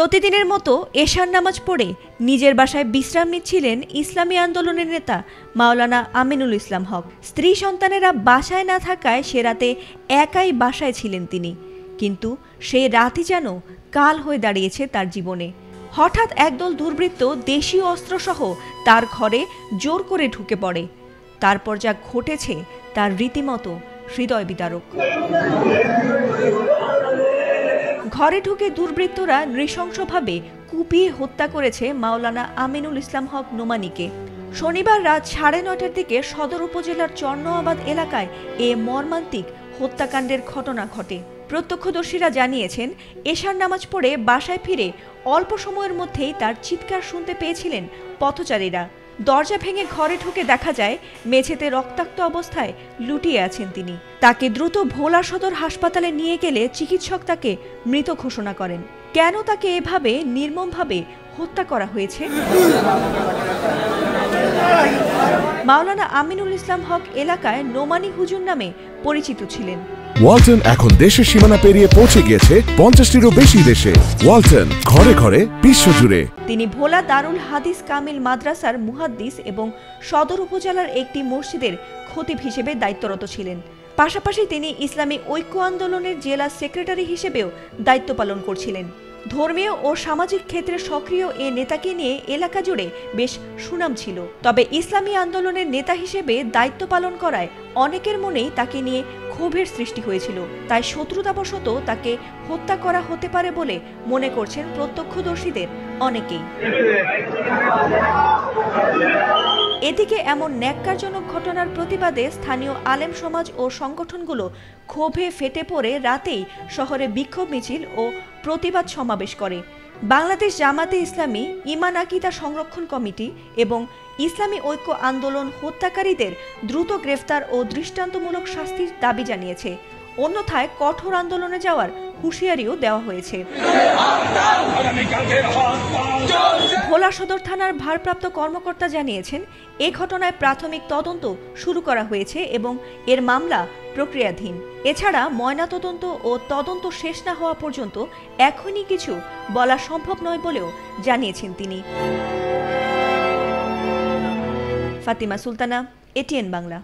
প্রতিদিনের মতো এশার নামাজ পড়ে নিজের বাসায় বিশ্রাম নিচ্ছিলেন ইসলামী আন্দোলনের নেতা মাওলানা আমিনুল ইসলাম হক। স্ত্রী সন্তানেরা বাসায় না থাকায় সে রাতে একাই বাসায় ছিলেন তিনি। কিন্তু সেই রাতই যেন কাল হয়ে দাঁড়িয়েছে তার জীবনে। হঠাৎ একদল দুর্বৃত্ত দেশীয় অস্ত্রসহ তার ঘরে জোর করে ঢুকে পড়ে। তারপর যা ঘটেছে তার রীতিমতো হৃদয় বিদারক। ঘরে ঢুকে দুর্বৃত্তরা নৃশংসভাবে কুপিয়ে হত্যা করেছে মাওলানা আমিনুল ইসলাম হক নোমানীকে। শনিবার রাত 9:30টার দিকে সদর উপজেলার চন্নআবাদ এলাকায় এ মর্মান্তিক হত্যাকাণ্ডের ঘটনা ঘটে। প্রত্যক্ষদর্শীরা জানিয়েছেন, এশার নামাজ পড়ে বাসায় ফিরে অল্প সময়ের মধ্যেই তার চিৎকার শুনতে পেয়েছিলেন পথচারীরা। দরজা ভেঙে ঘরে ঢুকে দেখা যায় মেঝেতে রক্তাক্ত অবস্থায় লুটিয়ে আছেন তিনি। তাকে দ্রুত ভোলা সদর হাসপাতালে নিয়ে গেলে চিকিৎসক তাকে মৃত ঘোষণা করেন। কেন তাকে এভাবে নির্মমভাবে হত্যা করা হয়েছে? মাওলানা আমিনুল ইসলাম হক এলাকায় নোমানী হুজুর নামে পরিচিত ছিলেন। ওয়ালটন এখন দেশের সীমানা পেরিয়ে পৌঁছে গিয়েছে 50টিরও বেশি দেশে। ওয়ালটন, ঘরে ঘরে, বিশ্বজুড়ে। তিনি ভোলা দারুল হাদিস কামিল মাদ্রাসার মুহাদ্দিস এবং সদর উপজেলার একটি মসজিদের খতিব হিসেবে দায়িত্বরত ছিলেন। পাশাপাশি তিনি ইসলামী ঐক্য আন্দোলনের জেলা সেক্রেটারি হিসেবেও দায়িত্ব পালন করছিলেন। ধর্মীয় ও সামাজিক ক্ষেত্রে সক্রিয় এ নেতাকে নিয়ে এলাকা জুড়ে বেশ সুনাম ছিল। তবে ইসলামী আন্দোলনের নেতা হিসেবে দায়িত্ব পালন করায় অনেকের মনেই তাকে নিয়ে ক্ষোভের সৃষ্টি হয়েছিল। তাই শত্রুতাবশত তাকে হত্যা করা হতে পারে বলে মনে করছেন প্রত্যক্ষদর্শীদের অনেকেই। এদিকে এমন ন্যাক্কারজনক ঘটনার প্রতিবাদে স্থানীয় আলেম সমাজ ও সংগঠনগুলো ক্ষোভে ফেটে পড়ে রাতেই শহরে বিক্ষোভ মিছিল ও প্রতিবাদ সমাবেশ করে। বাংলাদেশ জামাতে ইসলামী, ঈমান আকিদা সংরক্ষণ কমিটি এবং ইসলামী ঐক্য আন্দোলন হত্যাকারীদের দ্রুত গ্রেফতার ও দৃষ্টান্তমূলক শাস্তির দাবি জানিয়েছে। অন্যথায় কঠোর আন্দোলনে যাওয়ার হুঁশিয়ারিও দেওয়া হয়েছে। ভোলা সদর থানার ভারপ্রাপ্ত কর্মকর্তা জানিয়েছেন, এ ঘটনায় প্রাথমিক তদন্ত শুরু করা হয়েছে এবং এর মামলা প্রক্রিয়াধীন। এছাড়া ময়নাতদন্ত ও তদন্ত শেষ না হওয়া পর্যন্ত এখনই কিছু বলা সম্ভব নয় বলেও জানিয়েছেন তিনি। ফাতিমা সুলতানা, এটিএন বাংলা।